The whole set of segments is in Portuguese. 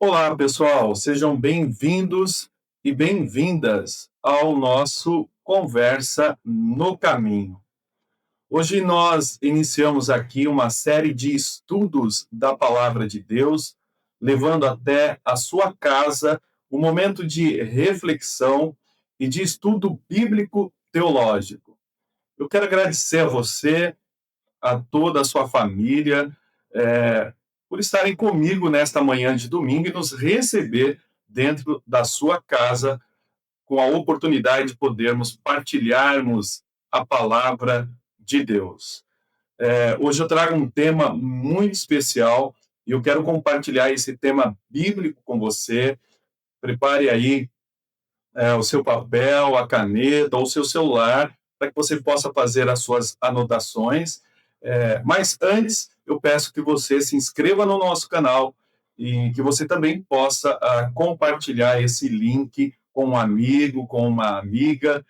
Olá, pessoal, sejam bem-vindos e bem-vindas ao nosso Conversa no Caminho. Hoje nós iniciamos aqui uma série de estudos da Palavra de Deus, levando até a sua casa um momento de reflexão e de estudo bíblico teológico. Eu quero agradecer a você, a toda a sua família, por estarem comigo nesta manhã de domingo e nos receber dentro da sua casa, com a oportunidade de podermos partilharmos a palavra de Deus. Hoje eu trago um tema muito especial e eu quero compartilhar esse tema bíblico com você. Prepare aí o seu papel, a caneta ou o seu celular para que você possa fazer as suas anotações. Mas antes, eu peço que você se inscreva no nosso canal e que você também possa compartilhar esse link com um amigo, com uma amiga,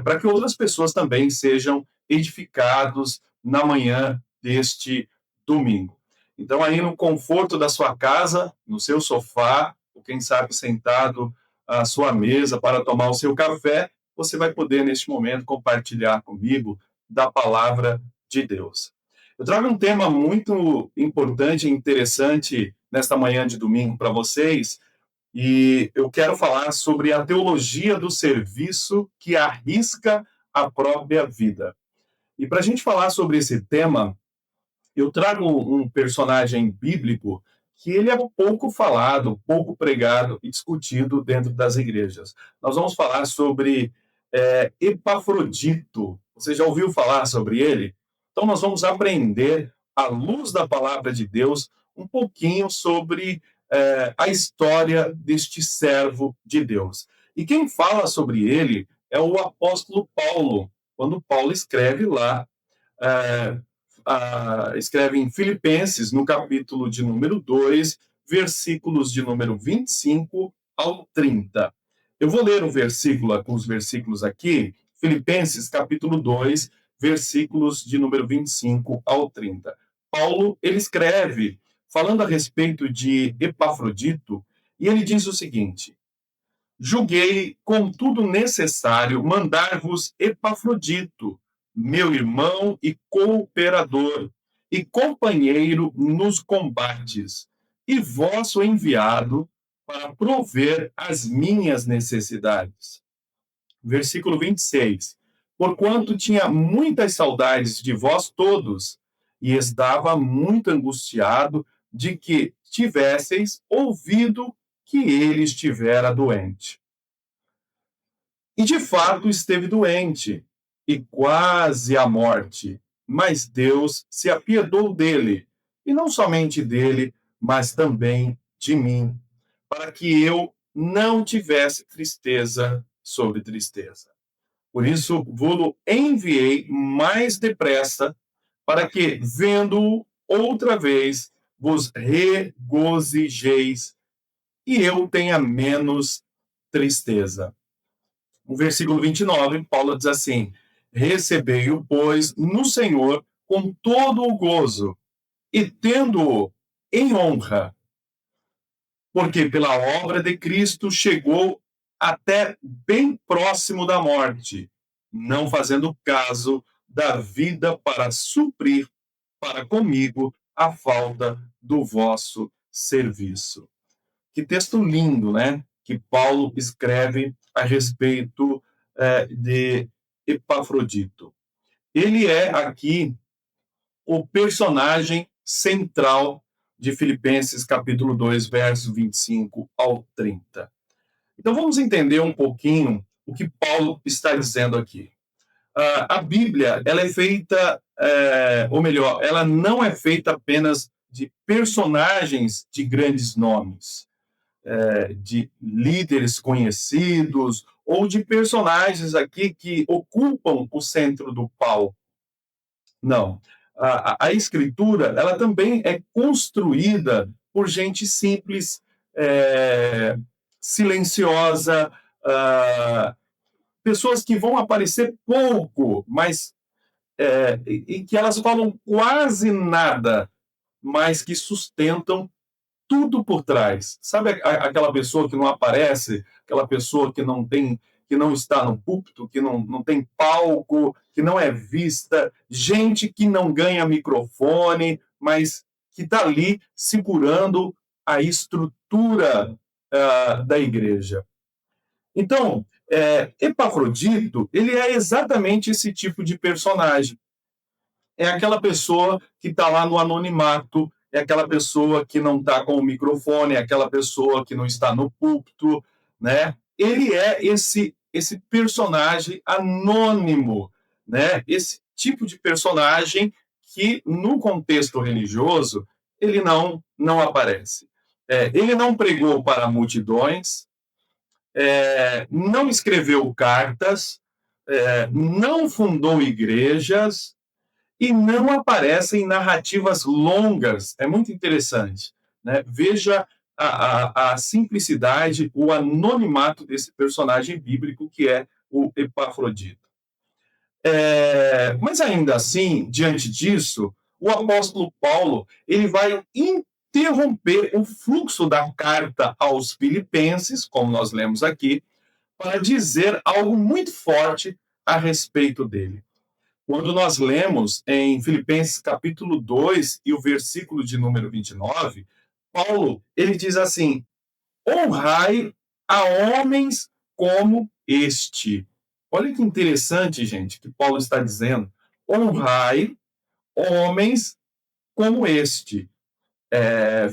para que outras pessoas também sejam edificados na manhã deste domingo. Então, aí no conforto da sua casa, no seu sofá, ou quem sabe sentado à sua mesa para tomar o seu café, você vai poder, neste momento, compartilhar comigo da palavra de Deus. Eu trago um tema muito importante e interessante nesta manhã de domingo para vocês, e eu quero falar sobre a teologia do serviço que arrisca a própria vida. E para a gente falar sobre esse tema, eu trago um personagem bíblico que ele é pouco falado, pouco pregado e discutido dentro das igrejas. Nós vamos falar sobre Epafrodito. Você já ouviu falar sobre ele? Então nós vamos aprender, à luz da palavra de Deus, um pouquinho sobre a história deste servo de Deus. E quem fala sobre ele é o apóstolo Paulo, quando Paulo escreve lá é, escreve em Filipenses, no capítulo de número 2, versículos de número 25 ao 30. Eu vou ler os versículos aqui, Filipenses, capítulo 2, versículos de número 25 ao 30. Paulo, ele escreve, falando a respeito de Epafrodito, e ele diz o seguinte: julguei, contudo, necessário mandar-vos Epafrodito, meu irmão e cooperador, e companheiro nos combates, e vosso enviado para prover as minhas necessidades. Versículo 26. Porquanto tinha muitas saudades de vós todos, e estava muito angustiado de que tivesseis ouvido que ele estivera doente. E de fato esteve doente, e quase à morte, mas Deus se apiedou dele, e não somente dele, mas também de mim, para que eu não tivesse tristeza sobre tristeza. Por isso, vou-lo enviei mais depressa, para que, vendo-o outra vez, vos regozijeis, e eu tenha menos tristeza. No versículo 29, Paulo diz assim: recebei-o, pois, no Senhor com todo o gozo, e tendo-o em honra, porque pela obra de Cristo chegou até bem próximo da morte, não fazendo caso da vida para suprir para comigo a falta do vosso serviço. Que texto lindo, né? Que Paulo escreve a respeito de Epafrodito. Ele é aqui o personagem central de Filipenses capítulo 2, verso 25 ao 30. Então vamos entender um pouquinho o que Paulo está dizendo aqui. A Bíblia, ela é feita, ou melhor, ela não é feita apenas de personagens de grandes nomes, de líderes conhecidos ou de personagens aqui que ocupam o centro do palco. Não. A escritura, ela também é construída por gente simples, silenciosa, pessoas que vão aparecer pouco, mas e que elas falam quase nada, mas que sustentam tudo por trás. Sabe aquela pessoa que não aparece, aquela pessoa que não tem, que não está no púlpito, que não tem palco, que não é vista, gente que não ganha microfone, mas que está ali segurando a estrutura da igreja. Então, Epafrodito, ele é exatamente esse tipo de personagem. É aquela pessoa que está lá no anonimato, é aquela pessoa que não está com o microfone, é aquela pessoa que não está no púlpito, né? Ele é esse personagem anônimo, né? Esse tipo de personagem que no contexto religioso ele não aparece. Ele não pregou para multidões, não escreveu cartas, não fundou igrejas, e não aparecem narrativas longas. É muito interessante, né? Veja a simplicidade, o anonimato desse personagem bíblico que é o Epafrodito. Mas ainda assim, diante disso, o apóstolo Paulo ele vai interromper o fluxo da carta aos Filipenses, como nós lemos aqui, para dizer algo muito forte a respeito dele. Quando nós lemos em Filipenses capítulo 2 e o versículo de número 29, Paulo, ele diz assim: honrai a homens como este. Olha que interessante, gente, que Paulo está dizendo. Honrai homens como este.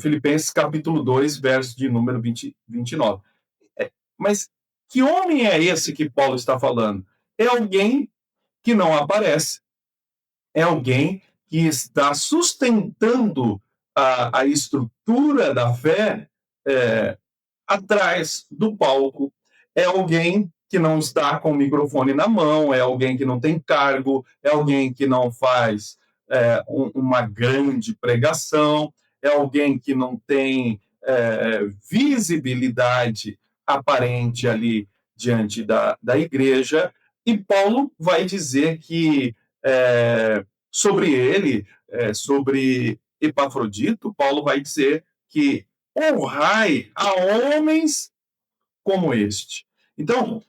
Filipenses capítulo 2, verso de número 29. Mas que homem é esse que Paulo está falando? É alguém que não aparece, é alguém que está sustentando a estrutura da fé é, atrás do palco. É alguém que não está com o microfone na mão, é alguém que não tem cargo, é alguém que não faz uma grande pregação, é alguém que não tem visibilidade aparente ali diante da igreja. E Paulo vai dizer que sobre ele, sobre Epafrodito, Paulo vai dizer que honrai a homens como este. Então,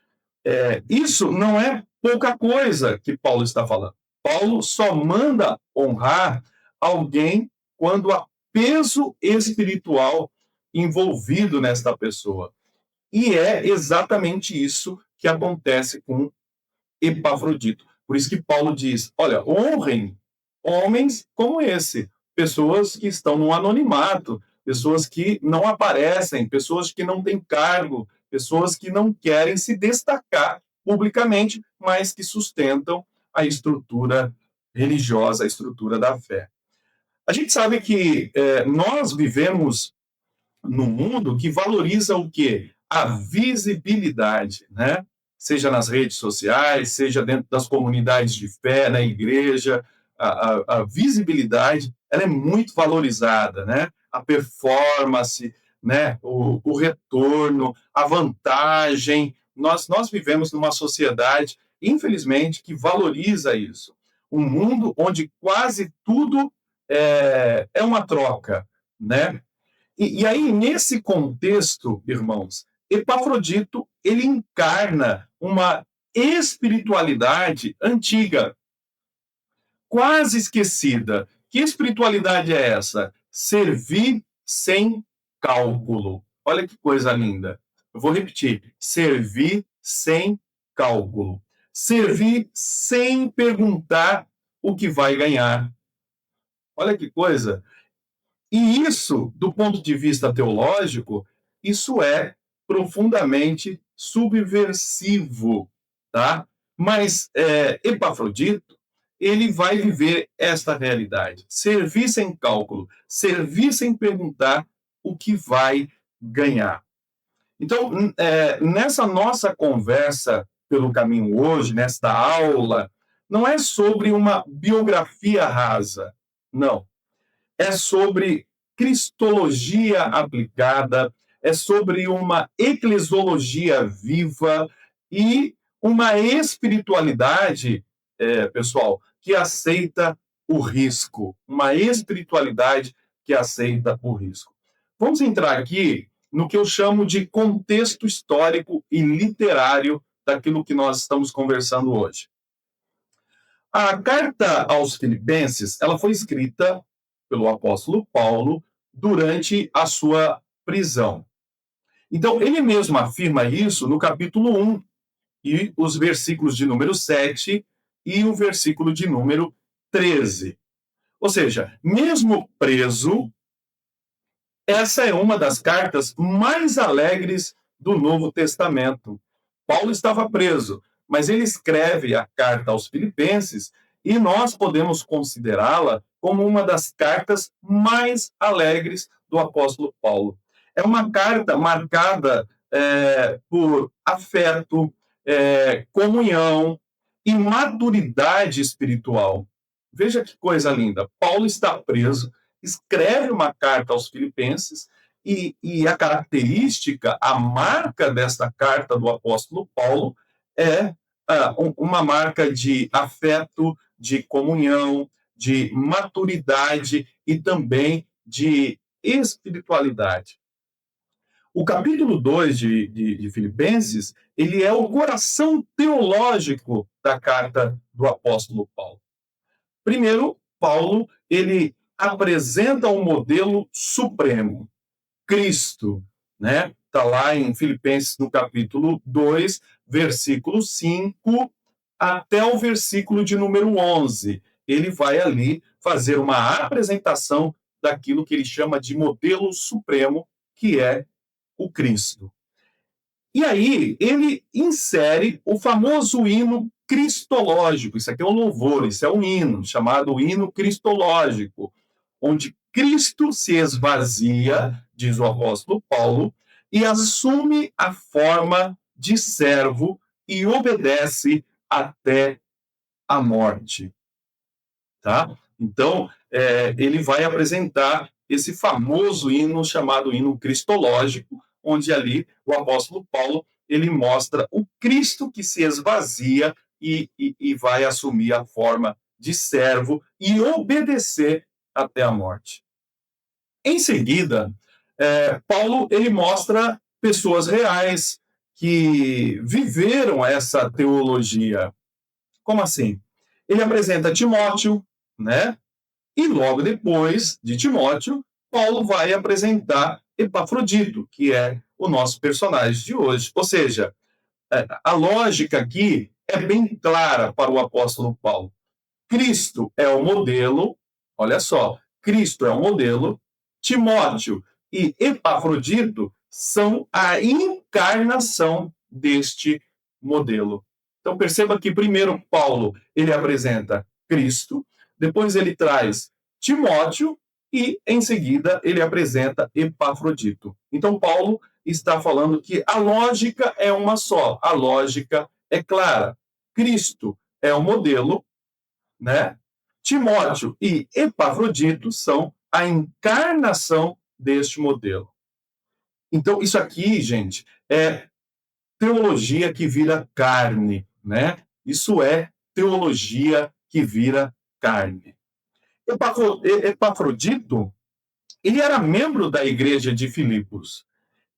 isso não é pouca coisa que Paulo está falando. Paulo só manda honrar alguém quando há peso espiritual envolvido nesta pessoa. E é exatamente isso que acontece com Epafrodito. Por isso que Paulo diz: olha, honrem homens como esse, pessoas que estão no anonimato, pessoas que não aparecem, pessoas que não têm cargo, pessoas que não querem se destacar publicamente, mas que sustentam a estrutura religiosa, a estrutura da fé. A gente sabe que nós vivemos num mundo que valoriza o quê? A visibilidade, né? Seja nas redes sociais, seja dentro das comunidades de fé, na igreja, a visibilidade ela é muito valorizada, né? A performance, né? O retorno, a vantagem. Nós vivemos numa sociedade, infelizmente, que valoriza isso. Um mundo onde quase tudo é uma troca, né? E aí, nesse contexto, irmãos, Epafrodito, ele encarna uma espiritualidade antiga, quase esquecida. Que espiritualidade é essa? Servir sem cálculo. Olha que coisa linda. Eu vou repetir: servir sem cálculo. Servir sem perguntar o que vai ganhar. Olha que coisa. E isso, do ponto de vista teológico, isso é profundamente subversivo, tá? Mas Epafrodito, ele vai viver esta realidade. Servir sem cálculo, servir sem perguntar o que vai ganhar. Então, nessa nossa conversa pelo caminho hoje, nesta aula, não é sobre uma biografia rasa, não, é sobre cristologia aplicada, é sobre uma eclesiologia viva e uma espiritualidade, pessoal, que aceita o risco, uma espiritualidade que aceita o risco. Vamos entrar aqui no que eu chamo de contexto histórico e literário daquilo que nós estamos conversando hoje. A carta aos Filipenses, ela foi escrita pelo apóstolo Paulo durante a sua prisão. Então, ele mesmo afirma isso no capítulo 1, e os versículos de número 7 e o versículo de número 13. Ou seja, mesmo preso, essa é uma das cartas mais alegres do Novo Testamento. Paulo estava preso, mas ele escreve a carta aos Filipenses e nós podemos considerá-la como uma das cartas mais alegres do apóstolo Paulo. É uma carta marcada por afeto, comunhão e maturidade espiritual. Veja que coisa linda. Paulo está preso, escreve uma carta aos Filipenses, e a característica, a marca desta carta do apóstolo Paulo é uma marca de afeto, de comunhão, de maturidade e também de espiritualidade. O capítulo 2 de Filipenses, ele é o coração teológico da carta do apóstolo Paulo. Primeiro, Paulo, ele apresenta o modelo supremo, Cristo, né? Está lá em Filipenses, no capítulo 2, versículo 5, até o versículo de número 11. Ele vai ali fazer uma apresentação daquilo que ele chama de modelo supremo, que é o Cristo. E aí, ele insere o famoso hino cristológico. Isso aqui é um louvor, isso é um hino, chamado hino cristológico, onde Cristo se esvazia, diz o apóstolo Paulo, e assume a forma de servo e obedece até a morte. Tá? Então, ele vai apresentar esse famoso hino chamado hino cristológico, onde ali o apóstolo Paulo ele mostra o Cristo que se esvazia e vai assumir a forma de servo e obedecer até a morte. Em seguida, Paulo ele mostra pessoas reais que viveram essa teologia. Como assim? Ele apresenta Timóteo, né? E logo depois de Timóteo, Paulo vai apresentar Epafrodito, que é o nosso personagem de hoje. Ou seja, a lógica aqui é bem clara para o apóstolo Paulo. Cristo é o modelo, olha só, Cristo é o modelo, Timóteo e Epafrodito são a encarnação deste modelo. Então perceba que primeiro Paulo ele apresenta Cristo, depois ele traz Timóteo e em seguida ele apresenta Epafrodito. Então Paulo está falando que a lógica é uma só, a lógica é clara. Cristo é o modelo, né? Timóteo e Epafrodito são a encarnação deste modelo. Então, isso aqui, gente, é teologia que vira carne, né? Isso é teologia que vira carne. Epafrodito, ele era membro da igreja de Filipos.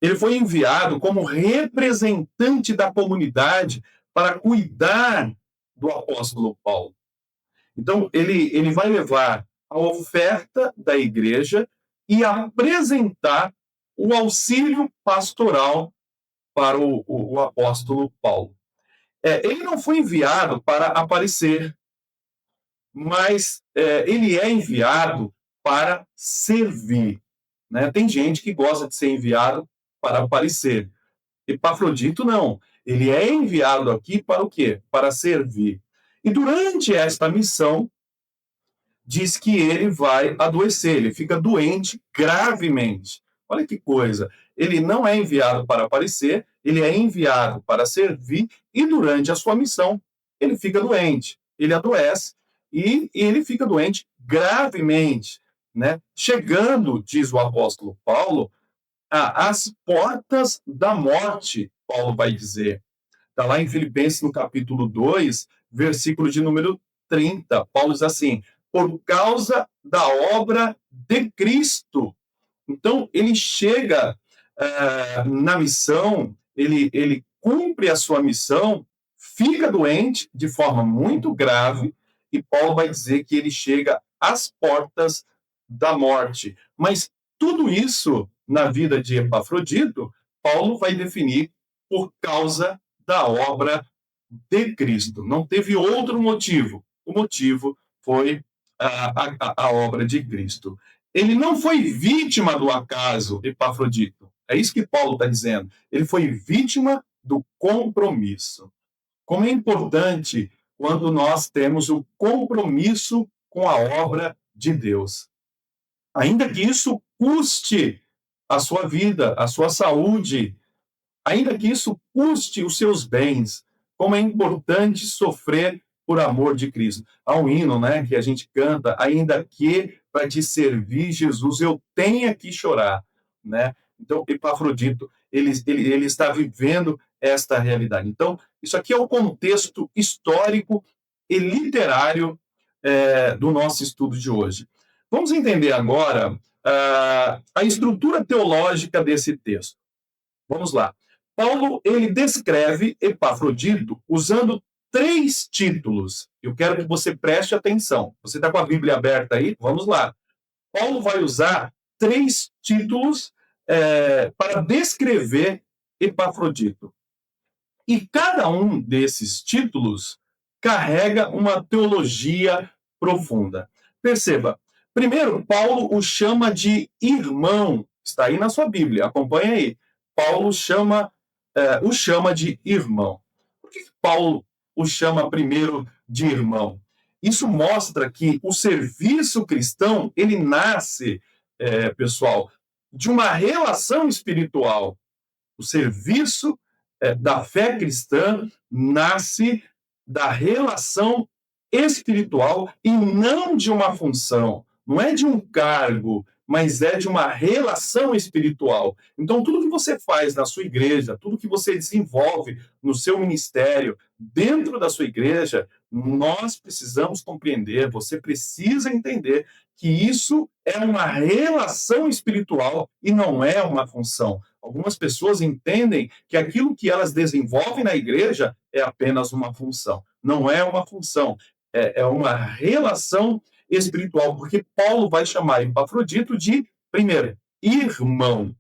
Ele foi enviado como representante da comunidade para cuidar do apóstolo Paulo. Então, ele vai levar a oferta da igreja e apresentar o auxílio pastoral para o apóstolo Paulo. Ele não foi enviado para aparecer, mas ele é enviado para servir. Né? Tem gente que gosta de ser enviado para aparecer. Epafrodito não. Ele é enviado aqui para o quê? Para servir. E durante esta missão, diz que ele vai adoecer, ele fica doente gravemente. Olha que coisa. Ele não é enviado para aparecer, ele é enviado para servir e durante a sua missão ele fica doente, ele adoece e ele fica doente gravemente, né? Chegando, diz o apóstolo Paulo, às portas da morte, Paulo vai dizer. Está lá em Filipenses, no capítulo 2, versículo de número 30. Paulo diz assim: por causa da obra de Cristo, Então, ele chega na missão, ele cumpre a sua missão, fica doente de forma muito grave, e Paulo vai dizer que ele chega às portas da morte. Mas tudo isso, na vida de Epafrodito, Paulo vai definir por causa da obra de Cristo. Não teve outro motivo. O motivo foi a obra de Cristo. Ele não foi vítima do acaso, Epafrodito. É isso que Paulo está dizendo. Ele foi vítima do compromisso. Como é importante quando nós temos o compromisso com a obra de Deus. Ainda que isso custe a sua vida, a sua saúde, ainda que isso custe os seus bens, como é importante sofrer por amor de Cristo. Há um hino, né, que a gente canta, ainda que para te servir, Jesus, eu tenha que chorar, né? Então, Epafrodito, ele está vivendo esta realidade. Então, isso aqui é o contexto histórico e literário do nosso estudo de hoje. Vamos entender agora a estrutura teológica desse texto. Vamos lá. Paulo, ele descreve Epafrodito usando 3 títulos. Eu quero que você preste atenção. Você está com a Bíblia aberta aí? Vamos lá. Paulo vai usar 3 títulos para descrever Epafrodito. E cada um desses títulos carrega uma teologia profunda. Perceba, primeiro, Paulo o chama de irmão. Está aí na sua Bíblia, acompanha aí. Paulo o chama de irmão. Por que Paulo o chama primeiro de irmão? Isso mostra que o serviço cristão, ele nasce, pessoal, de uma relação espiritual. O serviço da fé cristã nasce da relação espiritual e não de uma função. Não é de um cargo, mas é de uma relação espiritual. Então, tudo que você faz na sua igreja, tudo que você desenvolve no seu ministério, dentro da sua igreja, nós precisamos compreender, você precisa entender que isso é uma relação espiritual e não é uma função. Algumas pessoas entendem que aquilo que elas desenvolvem na igreja é apenas uma função. Não é uma função, é uma relação espiritual, porque Paulo vai chamar Epafrodito de, primeiro, irmão,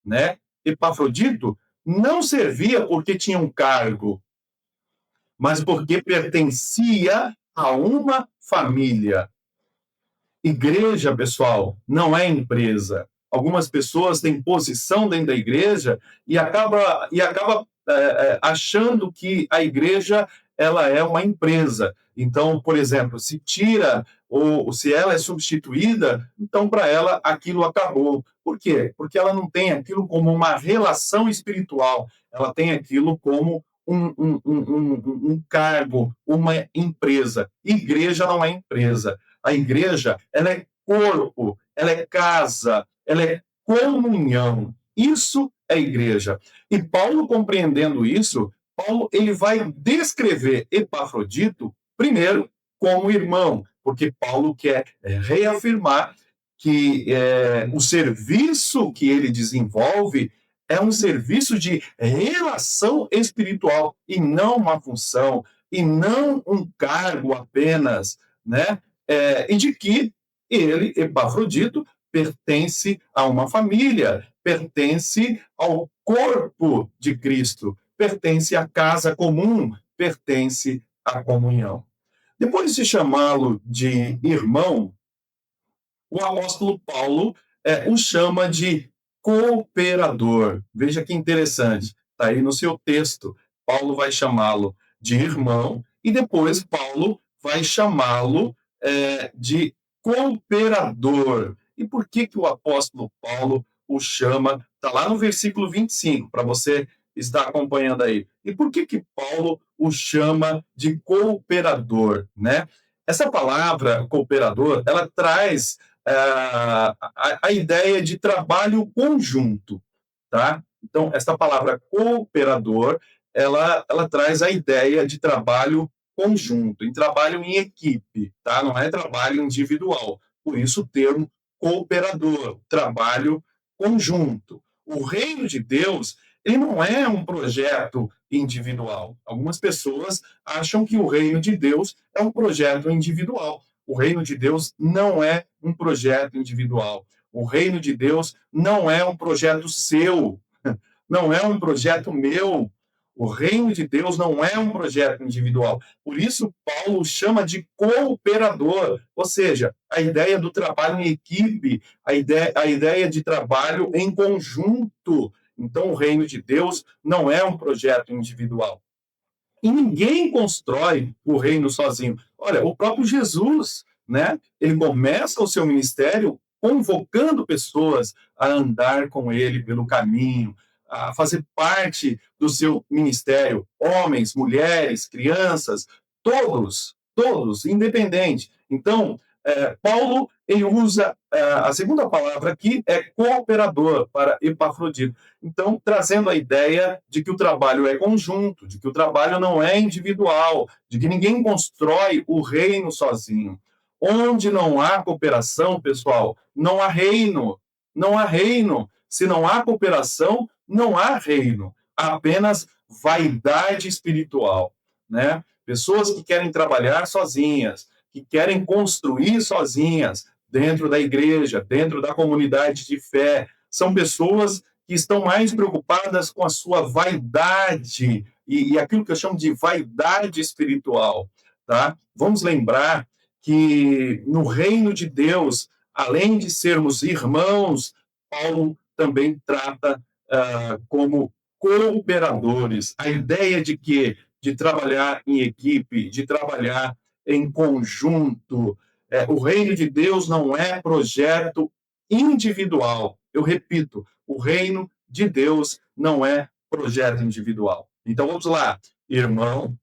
né? Epafrodito não servia porque tinha um cargo, mas porque pertencia a uma família. Igreja, pessoal, não é empresa. Algumas pessoas têm posição dentro da igreja e acaba achando que a igreja ela é uma empresa. Então, por exemplo, se tira ou se ela é substituída, então para ela aquilo acabou. Por quê? Porque ela não tem aquilo como uma relação espiritual, ela tem aquilo como um cargo, uma empresa. Igreja não é empresa. A igreja, ela é corpo, ela é casa, ela é comunhão. Isso é igreja. E Paulo, compreendendo isso, Paulo ele vai descrever Epafrodito, primeiro, como irmão, porque Paulo quer reafirmar que o serviço que ele desenvolve é um serviço de relação espiritual e não uma função, e não um cargo apenas, né? E de que ele, Epafrodito, pertence a uma família, pertence ao corpo de Cristo, pertence à casa comum, pertence à comunhão. Depois de chamá-lo de irmão, o apóstolo Paulo o chama de cooperador. Veja que interessante, está aí no seu texto. Paulo vai chamá-lo de irmão e depois Paulo vai chamá-lo de cooperador. E por que o apóstolo Paulo o chama? Está lá no versículo 25, para você estar acompanhando aí. E por que Paulo o chama de cooperador, né? Essa palavra cooperador, ela traz a ideia de trabalho conjunto, tá? Então, essa palavra cooperador, ela traz a ideia de trabalho conjunto, em trabalho em equipe, tá? Não é trabalho individual. Por isso o termo cooperador, trabalho conjunto. O reino de Deus, ele não é um projeto individual. Algumas pessoas acham que o reino de Deus é um projeto individual. O reino de Deus não é um projeto individual. O reino de Deus não é um projeto seu, não é um projeto meu. O reino de Deus não é um projeto individual. Por isso, Paulo chama de cooperador, ou seja, a ideia do trabalho em equipe, a ideia de trabalho em conjunto. Então, o reino de Deus não é um projeto individual. E ninguém constrói o reino sozinho. Olha, o próprio Jesus, né? Ele começa o seu ministério convocando pessoas a andar com ele pelo caminho, a fazer parte do seu ministério, homens, mulheres, crianças, todos, independente. Então, Paulo, ele usa a segunda palavra aqui é cooperador para Epafrodito. Então, trazendo a ideia de que o trabalho é conjunto, de que o trabalho não é individual, de que ninguém constrói o reino sozinho. Onde não há cooperação, pessoal, não há reino. Não há reino. Se não há cooperação, não há reino. Há apenas vaidade espiritual, né? Pessoas que querem trabalhar sozinhas, que querem construir sozinhas dentro da igreja, dentro da comunidade de fé, são pessoas que estão mais preocupadas com a sua vaidade e aquilo que eu chamo de vaidade espiritual, tá? Vamos lembrar que no reino de Deus, além de sermos irmãos, Paulo também trata como cooperadores. A ideia de trabalhar em equipe, de trabalhar em conjunto. O reino de Deus não é projeto individual. Eu repito, o reino de Deus não é projeto individual. Então vamos lá, irmão,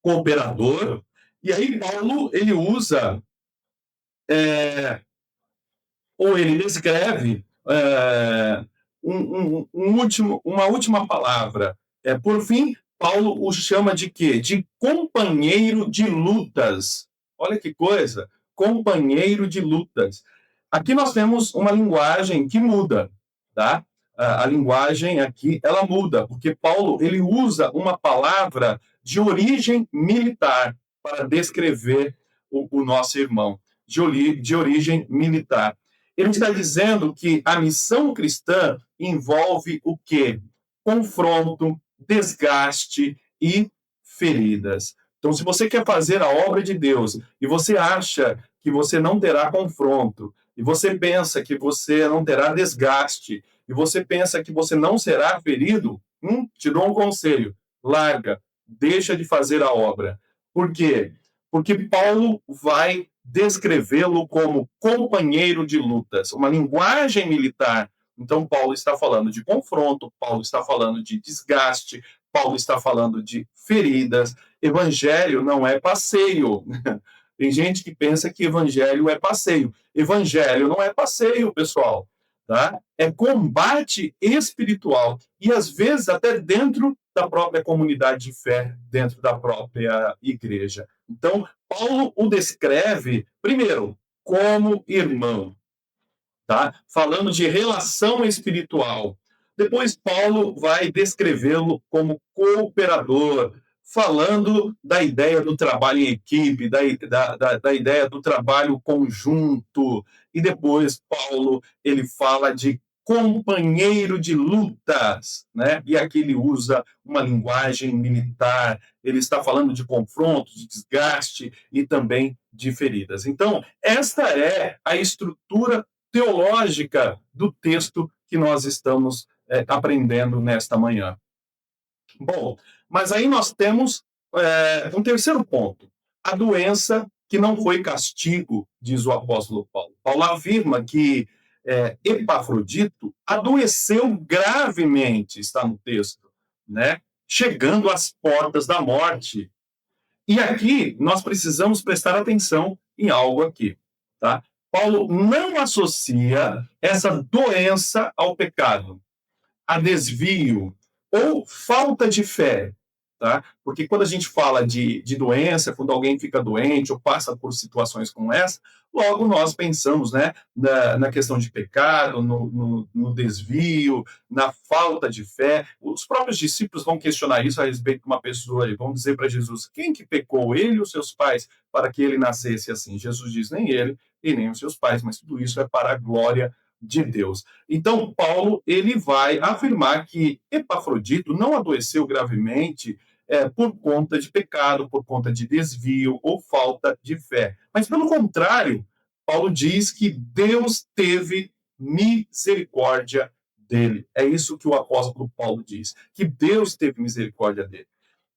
cooperador. E aí Paulo ele usa ou ele descreve uma última palavra. Por fim, Paulo o chama de quê? De companheiro de lutas. Olha que coisa, companheiro de lutas. Aqui nós temos uma linguagem que muda, tá? A linguagem aqui, ela muda, porque Paulo, ele usa uma palavra de origem militar para descrever o nosso irmão, de origem militar. Ele está dizendo que a missão cristã envolve o quê? Confronto, desgaste e feridas. Então, se você quer fazer a obra de Deus e você acha que você não terá confronto, e você pensa que você não terá desgaste, e você pensa que você não será ferido, te dou um conselho: larga, deixa de fazer a obra. Por quê? Porque Paulo vai descrevê-lo como companheiro de lutas, uma linguagem militar. Então, Paulo está falando de confronto, Paulo está falando de desgaste, Paulo está falando de feridas. Evangelho não é passeio. Tem gente que pensa que evangelho é passeio. Evangelho não é passeio, pessoal. Tá? É combate espiritual. E, às vezes, até dentro da própria comunidade de fé, dentro da própria igreja. Então, Paulo o descreve, primeiro, como irmão, tá? Falando de relação espiritual. Depois, Paulo vai descrevê-lo como cooperador, falando da ideia do trabalho em equipe, da ideia do trabalho conjunto. E depois, Paulo ele fala de companheiro de lutas, né? E aqui ele usa uma linguagem militar, ele está falando de confronto, de desgaste e também de feridas. Então, esta é a estrutura teológica do texto que nós estamos aprendendo nesta manhã. Bom, mas aí nós temos um terceiro ponto. A doença que não foi castigo, diz o apóstolo Paulo. Paulo afirma que Epafrodito adoeceu gravemente, está no texto, né? Chegando às portas da morte. E aqui nós precisamos prestar atenção em algo aqui, tá? Paulo não associa essa doença ao pecado, a desvio ou falta de fé. tá? Porque quando a gente fala de doença, quando alguém fica doente ou passa por situações como essa, logo nós pensamos, né, na questão de pecado, no desvio, na falta de fé. Os próprios discípulos vão questionar isso a respeito de uma pessoa e vão dizer para Jesus: quem que pecou, ele ou seus pais, para que ele nascesse assim? Jesus diz: nem ele e nem os seus pais, mas tudo isso é para a glória de Deus. Então, Paulo ele vai afirmar que Epafrodito não adoeceu gravemente por conta de pecado, por conta de desvio ou falta de fé. Mas, pelo contrário, Paulo diz que Deus teve misericórdia dele. É isso que o apóstolo Paulo diz, que Deus teve misericórdia dele.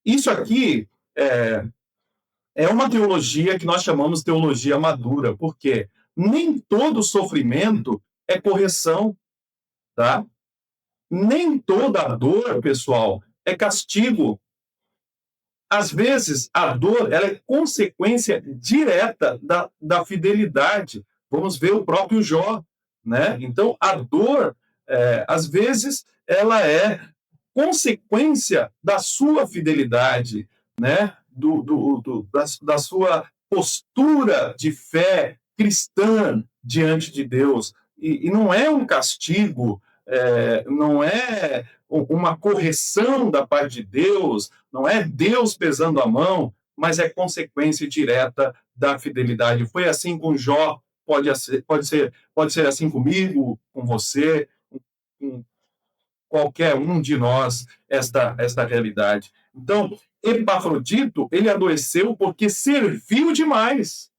Isso aqui é uma teologia que nós chamamos de teologia madura, porque nem todo sofrimento é correção, tá? Nem toda dor, pessoal, é castigo. Às vezes, a dor ela é consequência direta da fidelidade. Vamos ver o próprio Jó, né? Então, a dor, às vezes, ela é consequência da sua fidelidade, né? Da sua postura de fé cristã diante de Deus. E não é um castigo, não é uma correção da parte de Deus, não é Deus pesando a mão, mas é consequência direta da fidelidade. Foi assim com Jó, pode ser assim comigo, com você, com qualquer um de nós, esta realidade. Então, Epafrodito, ele adoeceu porque serviu demais.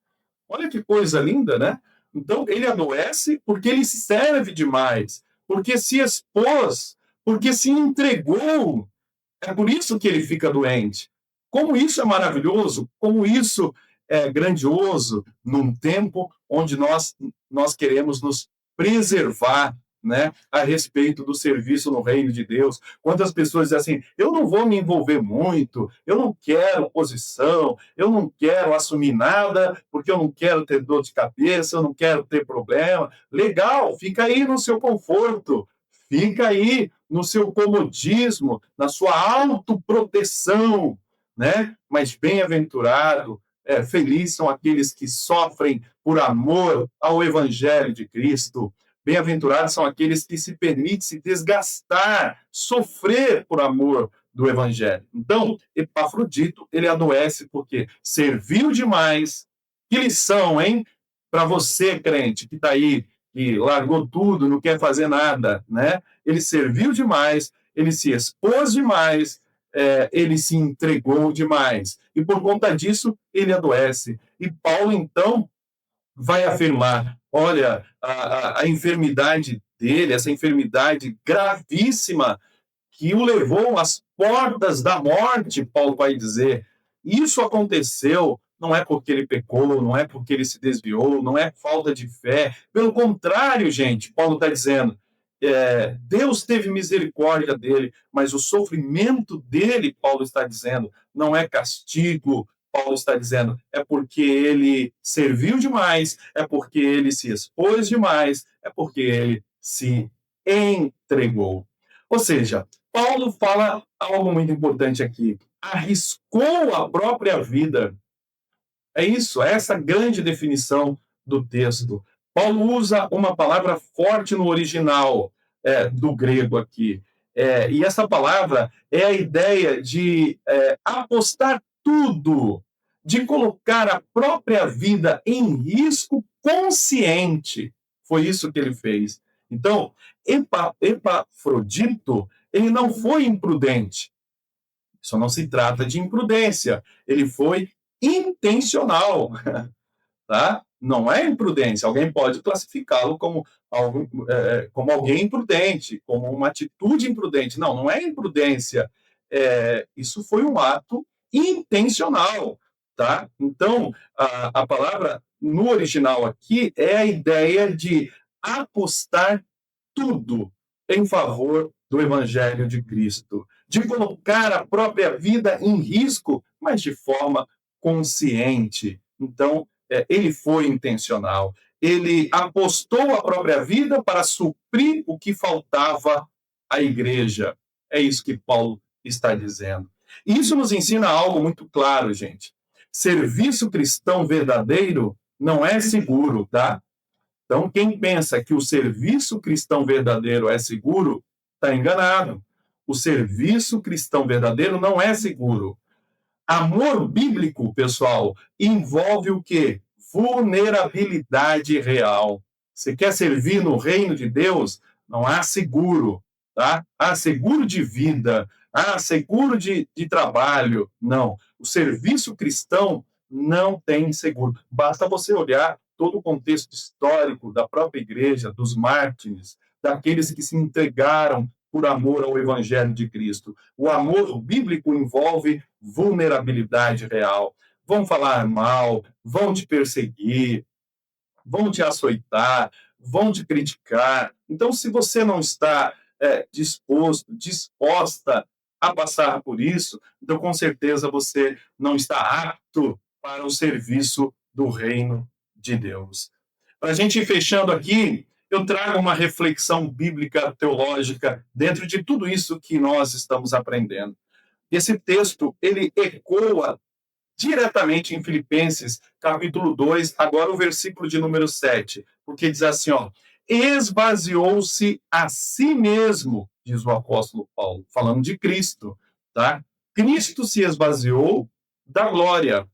Olha que coisa linda, né? Então, ele adoece porque ele serve demais, porque se expôs, porque se entregou. É por isso que ele fica doente. Como isso é maravilhoso, como isso é grandioso num tempo onde nós queremos nos preservar, né, a respeito do serviço no reino de Deus. Quantas pessoas dizem assim: eu não vou me envolver muito, eu não quero posição, eu não quero assumir nada, porque eu não quero ter dor de cabeça, eu não quero ter problema. Legal, fica aí no seu conforto, fica aí no seu comodismo, na sua autoproteção, né? Mas bem-aventurado, feliz são aqueles que sofrem por amor ao Evangelho de Cristo. Bem-aventurados são aqueles que se permitem se desgastar, sofrer por amor do Evangelho. Então, Epafrodito, ele adoece porque serviu demais. Que lição, hein? Para você, crente, que está aí, que largou tudo, não quer fazer nada, né? Ele serviu demais, ele se expôs demais, ele se entregou demais. E por conta disso, ele adoece. E Paulo, então, vai afirmar: olha, a enfermidade dele, essa enfermidade gravíssima, que o levou às portas da morte, Paulo vai dizer. Isso aconteceu não é porque ele pecou, não é porque ele se desviou, não é falta de fé. Pelo contrário, gente, Paulo está dizendo, Deus teve misericórdia dele, mas o sofrimento dele, Paulo está dizendo, não é castigo. Paulo está dizendo, é porque ele serviu demais, é porque ele se expôs demais, é porque ele se entregou. Ou seja, Paulo fala algo muito importante aqui. Arriscou a própria vida. É isso, é essa grande definição do texto. Paulo usa uma palavra forte no original do grego aqui. E essa palavra é a ideia de apostar tudo, de colocar a própria vida em risco consciente. Foi isso que ele fez. Então, Epafrodito, ele não foi imprudente. Isso não se trata de imprudência. Ele foi intencional, tá? Não é imprudência. Alguém pode classificá-lo como alguém imprudente, como uma atitude imprudente. Não, não é imprudência. Isso foi um ato intencional, tá? Então, a palavra no original aqui é a ideia de apostar tudo em favor do Evangelho de Cristo, de colocar a própria vida em risco, mas de forma consciente. Então, ele foi intencional. Ele apostou a própria vida para suprir o que faltava à igreja. É isso que Paulo está dizendo. Isso nos ensina algo muito claro, gente. Serviço cristão verdadeiro não é seguro, tá? Então, quem pensa que o serviço cristão verdadeiro é seguro, está enganado. O serviço cristão verdadeiro não é seguro. Amor bíblico, pessoal, envolve o quê? Vulnerabilidade real. Você quer servir no reino de Deus? Não há seguro, tá? Há seguro de vida, há seguro de trabalho. Não. O serviço cristão não tem seguro. Basta você olhar todo o contexto histórico da própria igreja, dos mártires, daqueles que se entregaram por amor ao evangelho de Cristo. O amor bíblico envolve vulnerabilidade real. Vão falar mal, vão te perseguir, vão te açoitar, vão te criticar. Então, se você não está disposta a passar por isso, então com certeza você não está apto para o serviço do reino de Deus. Para a gente ir fechando aqui, eu trago uma reflexão bíblica teológica dentro de tudo isso que nós estamos aprendendo. Esse texto, ele ecoa diretamente em Filipenses, capítulo 2, agora o versículo de número 7, porque diz assim, ó, esvaziou-se a si mesmo, diz o apóstolo Paulo, falando de Cristo, tá? Cristo se esvaziou da glória.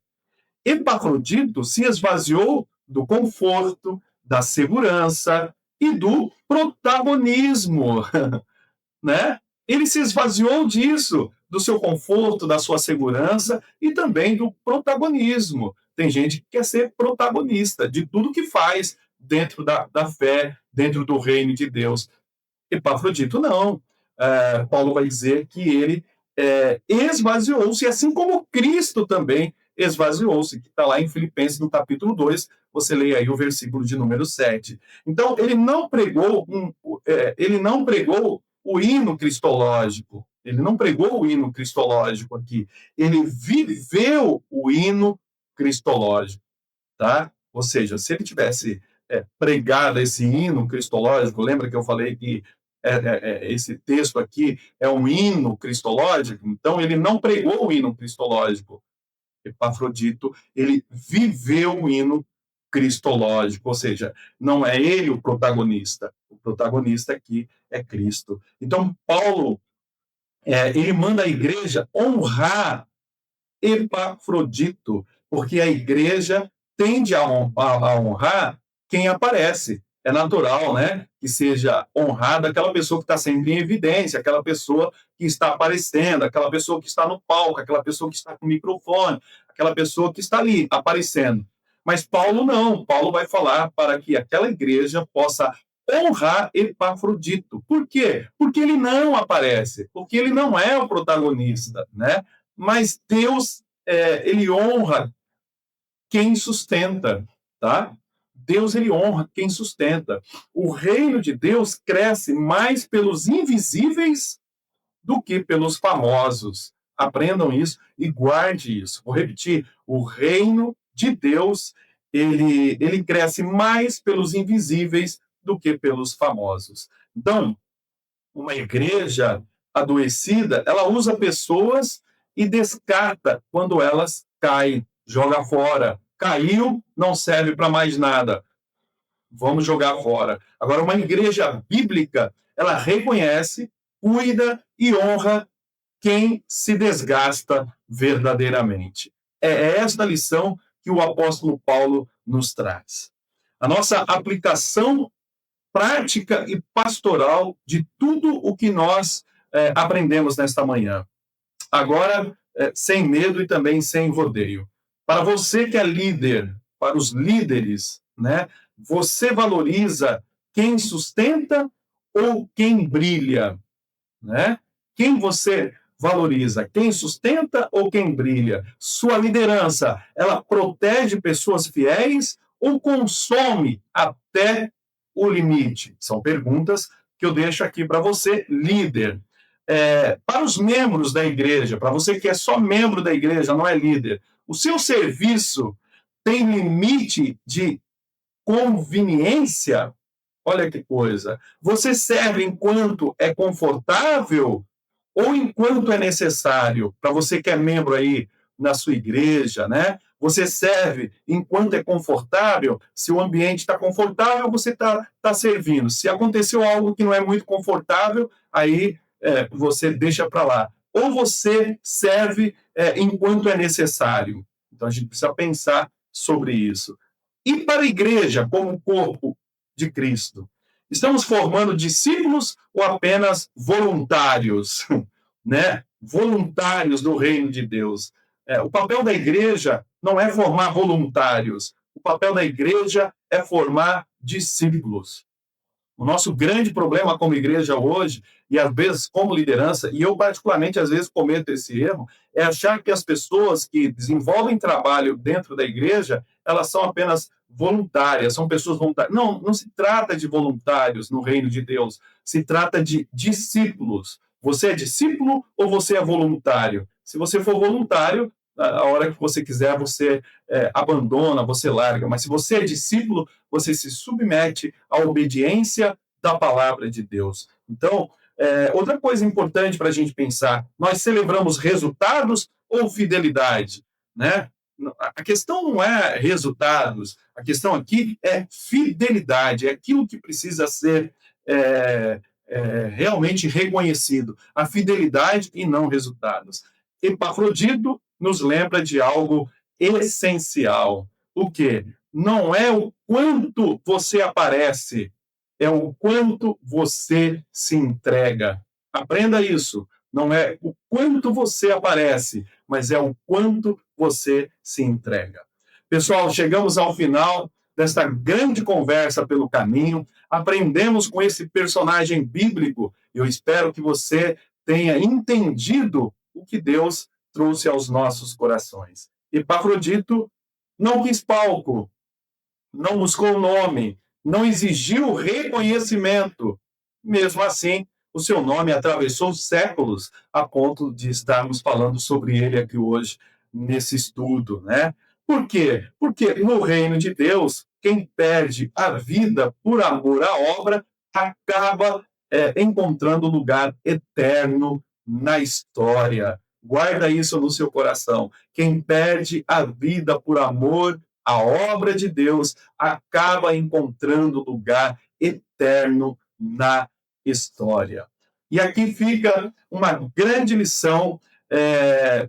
Epafrodito se esvaziou do conforto, da segurança e do protagonismo, né? Ele se esvaziou disso, do seu conforto, da sua segurança e também do protagonismo. Tem gente que quer ser protagonista de tudo que faz dentro da fé, dentro do reino de Deus. Epafrodito não. Paulo vai dizer que ele esvaziou-se, assim como Cristo também esvaziou-se, que está lá em Filipenses, no capítulo 2, você lê aí o versículo de número 7. Então, ele não pregou o hino cristológico, ele não pregou o hino cristológico aqui, ele viveu o hino cristológico, tá? Ou seja, se ele tivesse pregado esse hino cristológico, lembra que eu falei que esse texto aqui é um hino cristológico? Então, ele não pregou o hino cristológico. Epafrodito, ele viveu o hino cristológico, ou seja, não é ele o protagonista aqui é Cristo. Então, Paulo, ele manda a igreja honrar Epafrodito, porque a igreja tende a honrar quem aparece. É natural, né? Que seja honrada aquela pessoa que está sempre em evidência, aquela pessoa que está aparecendo, aquela pessoa que está no palco, aquela pessoa que está com o microfone, aquela pessoa que está ali aparecendo. Mas Paulo não. Paulo vai falar para que aquela igreja possa honrar Epafrodito. Por quê? Porque ele não aparece, porque ele não é o protagonista, né? Mas Deus, ele honra quem sustenta, tá? Deus, ele honra quem sustenta. O reino de Deus cresce mais pelos invisíveis do que pelos famosos. Aprendam isso e guarde isso. Vou repetir, o reino de Deus, ele cresce mais pelos invisíveis do que pelos famosos. Então, uma igreja adoecida, ela usa pessoas e descarta quando elas caem, joga fora. Caiu, não serve para mais nada. Vamos jogar fora. Agora, uma igreja bíblica, ela reconhece, cuida e honra quem se desgasta verdadeiramente. É esta lição que o apóstolo Paulo nos traz. A nossa aplicação prática e pastoral de tudo o que nós aprendemos nesta manhã. Agora, sem medo e também sem rodeio. Para você que é líder, para os líderes, né? Você valoriza quem sustenta ou quem brilha, né? Quem você valoriza? Quem sustenta ou quem brilha? Sua liderança, ela protege pessoas fiéis ou consome até o limite? São perguntas que eu deixo aqui para você, líder. Para os membros da igreja, para você que é só membro da igreja, não é líder, o seu serviço tem limite de conveniência? Olha que coisa. Você serve enquanto é confortável ou enquanto é necessário, para você que é membro aí na sua igreja, né? Você serve enquanto é confortável. Se o ambiente está confortável, você está servindo. Se aconteceu algo que não é muito confortável, aí você deixa para lá. Ou você serve enquanto é necessário. Então a gente precisa pensar sobre isso. E para a igreja, como corpo de Cristo? Estamos formando discípulos ou apenas voluntários, né? Voluntários do reino de Deus. O papel da igreja não é formar voluntários. O papel da igreja é formar discípulos. O nosso grande problema como igreja hoje, e às vezes como liderança, e eu particularmente às vezes cometo esse erro, é achar que as pessoas que desenvolvem trabalho dentro da igreja, elas são apenas voluntárias, são pessoas voluntárias. Não, não se trata de voluntários no reino de Deus, se trata de discípulos. Você é discípulo ou você é voluntário? Se você for voluntário, a hora que você quiser, você abandona, você larga. Mas se você é discípulo, você se submete à obediência da palavra de Deus. Então, outra coisa importante para a gente pensar, nós celebramos resultados ou fidelidade, né? A questão não é resultados, a questão aqui é fidelidade, é aquilo que precisa ser realmente reconhecido, a fidelidade e não resultados. Epafrodito nos lembra de algo essencial. O quê? Não é o quanto você aparece, é o quanto você se entrega. Aprenda isso. Não é o quanto você aparece, mas é o quanto você se entrega. Pessoal, chegamos ao final desta grande conversa pelo caminho. Aprendemos com esse personagem bíblico. Eu espero que você tenha entendido o que Deus trouxe aos nossos corações. Epafrodito não quis palco, não buscou nome, não exigiu reconhecimento. Mesmo assim, o seu nome atravessou séculos a ponto de estarmos falando sobre ele aqui hoje, nesse estudo, né? Por quê? Porque no reino de Deus, quem perde a vida por amor à obra acaba encontrando lugar eterno na história. Guarda isso no seu coração. Quem perde a vida por amor à obra de Deus acaba encontrando lugar eterno na história. E aqui fica uma grande lição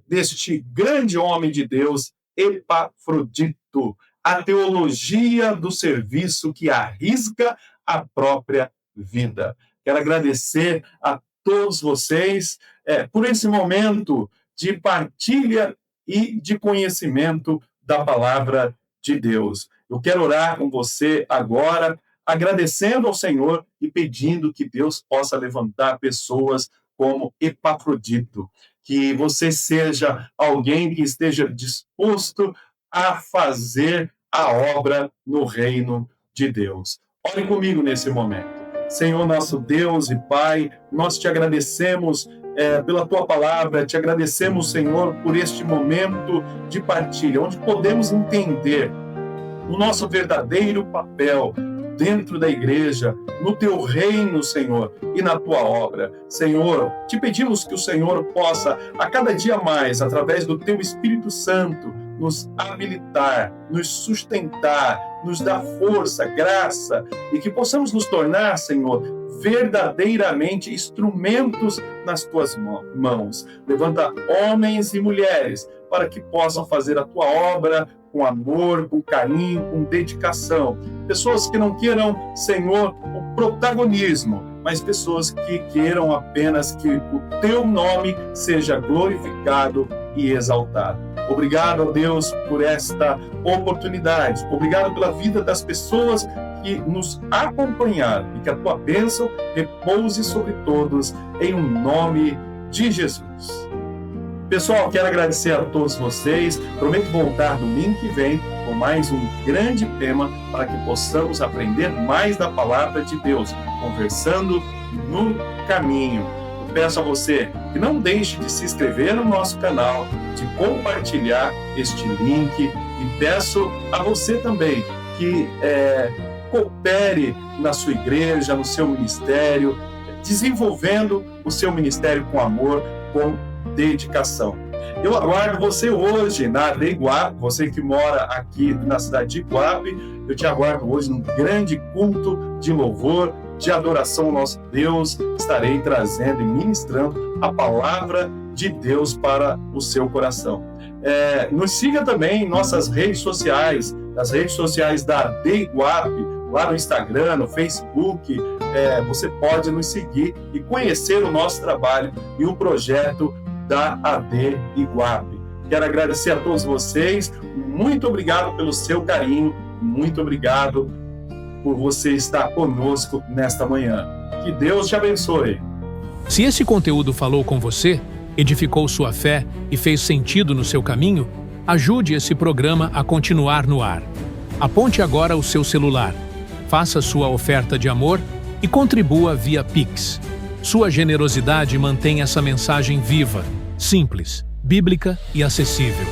deste grande homem de Deus, Epafrodito, a teologia do serviço que arrisca a própria vida. Quero agradecer a todos vocês por esse momento de partilha e de conhecimento da palavra de Deus. Eu quero orar com você agora, agradecendo ao Senhor e pedindo que Deus possa levantar pessoas como Epafrodito, que você seja alguém que esteja disposto a fazer a obra no reino de Deus. Ore comigo nesse momento. Senhor, nosso Deus e Pai, nós te agradecemos pela tua palavra, te agradecemos, Senhor, por este momento de partilha, onde podemos entender o nosso verdadeiro papel dentro da igreja, no teu reino, Senhor, e na tua obra. Senhor, te pedimos que o Senhor possa, a cada dia mais, através do teu Espírito Santo, nos habilitar, nos sustentar, nos dar força, graça, e que possamos nos tornar, Senhor, verdadeiramente instrumentos nas tuas mãos. Levanta homens e mulheres para que possam fazer a tua obra com amor, com carinho, com dedicação. Pessoas que não queiram, Senhor, o protagonismo, mas pessoas que queiram apenas que o teu nome seja glorificado e exaltado. Obrigado, Deus, por esta oportunidade. Obrigado pela vida das pessoas que nos acompanharam e que a tua bênção repouse sobre todos, em nome de Jesus. Pessoal, quero agradecer a todos vocês. Prometo voltar domingo que vem com mais um grande tema para que possamos aprender mais da palavra de Deus, conversando no caminho. Eu peço a você que não deixe de se inscrever no nosso canal, de compartilhar este link e peço a você também que coopere na sua igreja, no seu ministério, desenvolvendo o seu ministério com amor, com dedicação. Eu aguardo você hoje na AD Iguape, você que mora aqui na cidade de Iguape, eu te aguardo hoje num grande culto de louvor, de adoração ao nosso Deus. Estarei trazendo e ministrando a palavra de Deus para o seu coração. Nos siga também em nossas redes sociais, nas redes sociais da AD Iguape, lá no Instagram, no Facebook. Você pode nos seguir e conhecer o nosso trabalho e o projeto da AD Iguape. Quero agradecer a todos vocês, muito obrigado pelo seu carinho, muito obrigado por você estar conosco nesta manhã. Que Deus te abençoe. Se esse conteúdo falou com você, edificou sua fé e fez sentido no seu caminho, ajude esse programa a continuar no ar. Aponte agora o seu celular, faça sua oferta de amor e contribua via Pix. Sua generosidade mantém essa mensagem viva, simples, bíblica e acessível.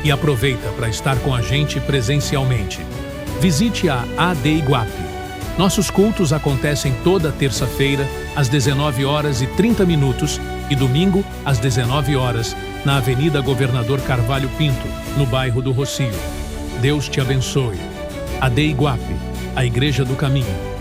E aproveita para estar com a gente presencialmente. Visite a AD Iguape. Nossos cultos acontecem toda terça-feira, às 19h30 e domingo, às 19h, na Avenida Governador Carvalho Pinto, no bairro do Rocio. Deus te abençoe. AD Iguape, a Igreja do Caminho.